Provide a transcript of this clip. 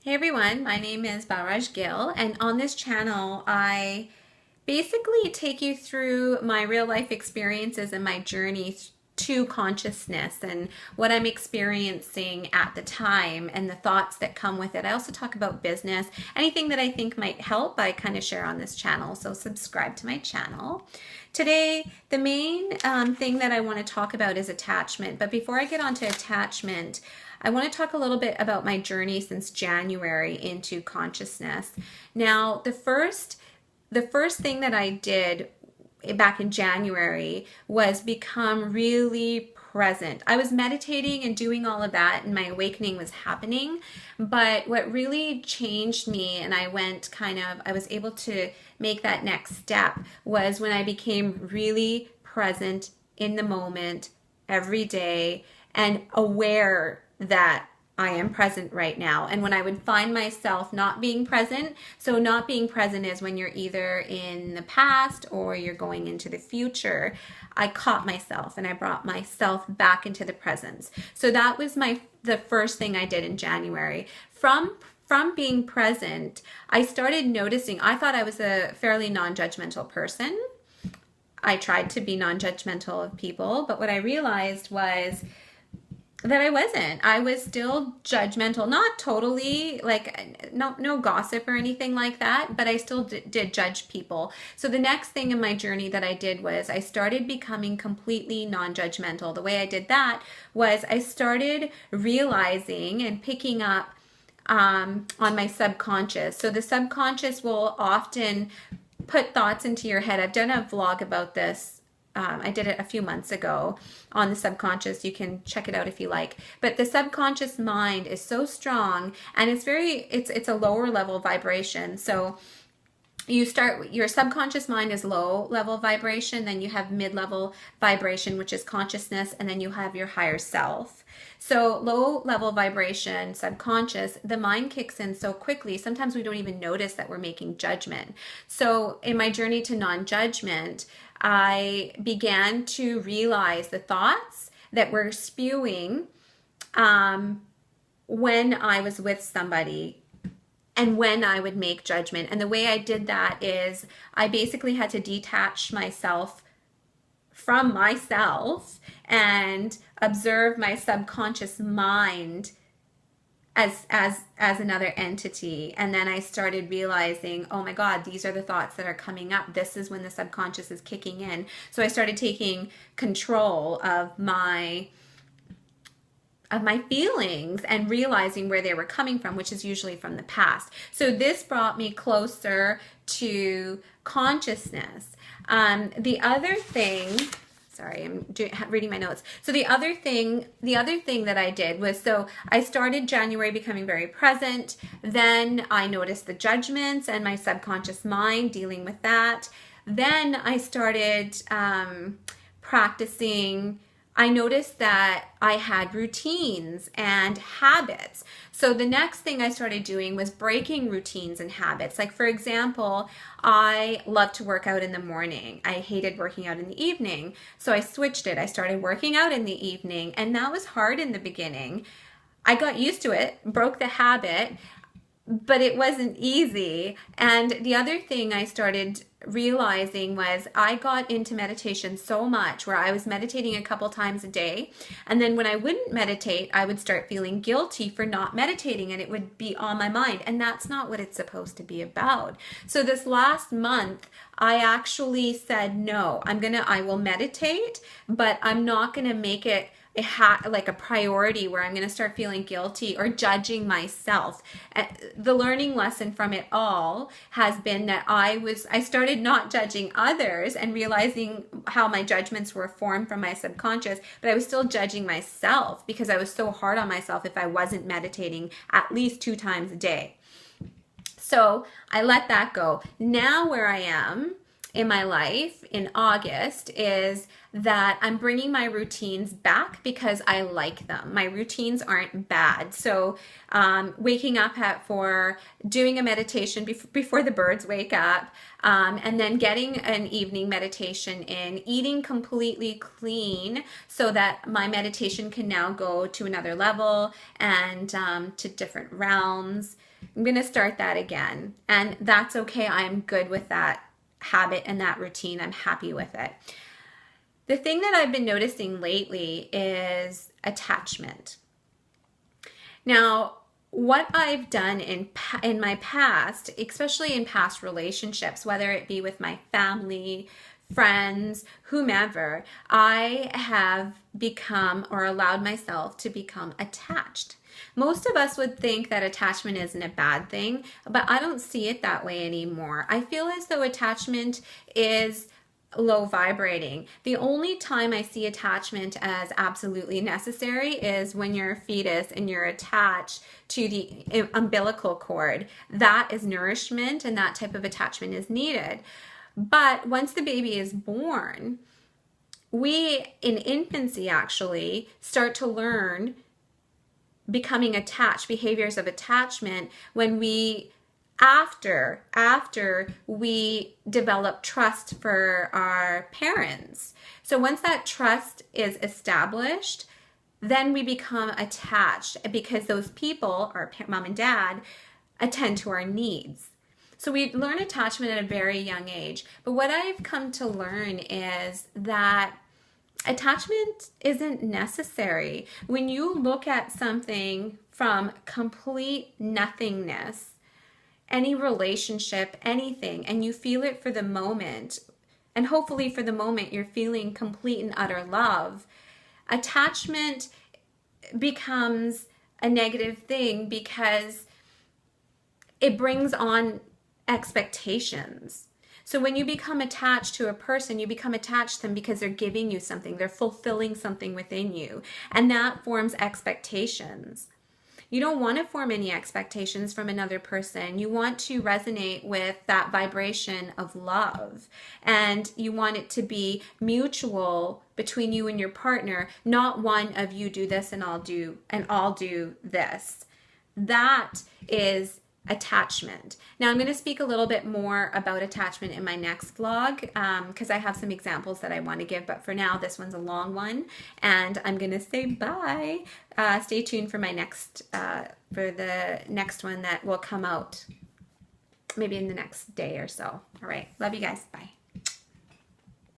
Hey everyone, my name is Balraj Gill, and on this channel, I basically take you through my real life experiences and my journey to consciousness and what I'm experiencing at the time and the thoughts that come with it. I also talk about business, anything that I think might help, I kind of share on this channel, so subscribe to my channel. Today, the main thing that I want to talk about is attachment, but before I get onto attachment, I want to talk a little bit about my journey since January into consciousness. Now, the first thing that I did back in January was become really present. I was meditating and doing all of that, and my awakening was happening. But what really changed me, and I was able to make that next step, was when I became really present in the moment every day and aware that I am present right now. And when I would find myself not being present, so not being present is when you're either in the past or you're going into the future, I caught myself and I brought myself back into the presence. So that was the first thing I did in January. From being present, I started noticing, I thought I was a fairly non-judgmental person. I tried to be non-judgmental of people, but what I realized was that I wasn't. I was still judgmental, not totally, like no gossip or anything like that, but I still did judge people. So the next thing in my journey that I did was I started becoming completely non-judgmental. The way I did that was I started realizing and picking up on my subconscious. So the subconscious will often put thoughts into your head. I've done a vlog about this. I did it a few months ago on the subconscious. You can check it out if you like. But the subconscious mind is so strong, and it's a lower level vibration. So your subconscious mind is low level vibration, then you have mid-level vibration, which is consciousness, and then you have your higher self. So low level vibration, subconscious, the mind kicks in so quickly, sometimes we don't even notice that we're making judgment. So in my journey to non-judgment, I began to realize the thoughts that were spewing when I was with somebody and when I would make judgment. And the way I did that is I basically had to detach myself from myself and observe my subconscious mind as another entity. And then I started realizing, oh my God, these are the thoughts that are coming up. This is when the subconscious is kicking in. So I started taking control of my feelings and realizing where they were coming from, which is usually from the past. So this brought me closer to consciousness. The other thing, sorry, I'm reading my notes. So the other thing that I did was, so I started January becoming very present. Then I noticed the judgments and my subconscious mind dealing with that. Then I started practicing. I noticed that I had routines and habits. So the next thing I started doing was breaking routines and habits. Like, for example, I love to work out in the morning. I hated working out in the evening. So I switched it. I started working out in the evening, and that was hard in the beginning. I got used to it, broke the habit, but it wasn't easy. And the other thing I started realizing was I got into meditation so much, where I was meditating a couple times a day, and then when I wouldn't meditate, I would start feeling guilty for not meditating, and it would be on my mind, and that's not what it's supposed to be about. So this last month, I actually said, no, I will meditate, but I'm not gonna make it like a priority where I'm going to start feeling guilty or judging myself. The learning lesson from it all has been that I started not judging others and realizing how my judgments were formed from my subconscious, but I was still judging myself because I was so hard on myself if I wasn't meditating at least 2 times a day. So I let that go. Now where I am in my life in August is that I'm bringing my routines back because I like them. My routines aren't bad. So waking up at 4, doing a meditation before the birds wake up, and then getting an evening meditation in, eating completely clean so that my meditation can now go to another level and to different realms. I'm going to start that again. And that's okay. I'm good with that habit and that routine. I'm happy with it. The thing that I've been noticing lately is attachment. Now, what I've done in my past, especially in past relationships, whether it be with my family, friends, whomever, I have become or allowed myself to become attached. Most of us would think that attachment isn't a bad thing, but I don't see it that way anymore. I feel as though attachment is low vibrating. The only time I see attachment as absolutely necessary is when you're a fetus and you're attached to the umbilical cord. That is nourishment, and that type of attachment is needed. But once the baby is born, we in infancy actually start to learn becoming attached, behaviors of attachment, when we after we develop trust for our parents. So once that trust is established, then we become attached because those people, our mom and dad, attend to our needs. So we learn attachment at a very young age. But what I've come to learn is that attachment isn't necessary. When you look at something from complete nothingness, any relationship, anything, and you feel it for the moment, and hopefully for the moment you're feeling complete and utter love, attachment becomes a negative thing because it brings on expectations. So when you become attached to a person, you become attached to them because they're giving you something, they're fulfilling something within you, and that forms expectations. You don't want to form any expectations from another person. You want to resonate with that vibration of love, and you want it to be mutual between you and your partner, not one of you do this and I'll do this. That is attachment. Now I'm going to speak a little bit more about attachment in my next vlog because I have some examples that I want to give, but for now this one's a long one and I'm going to say bye. Stay tuned for my next for the next one that will come out maybe in the next day or so. All right, love you guys. Bye.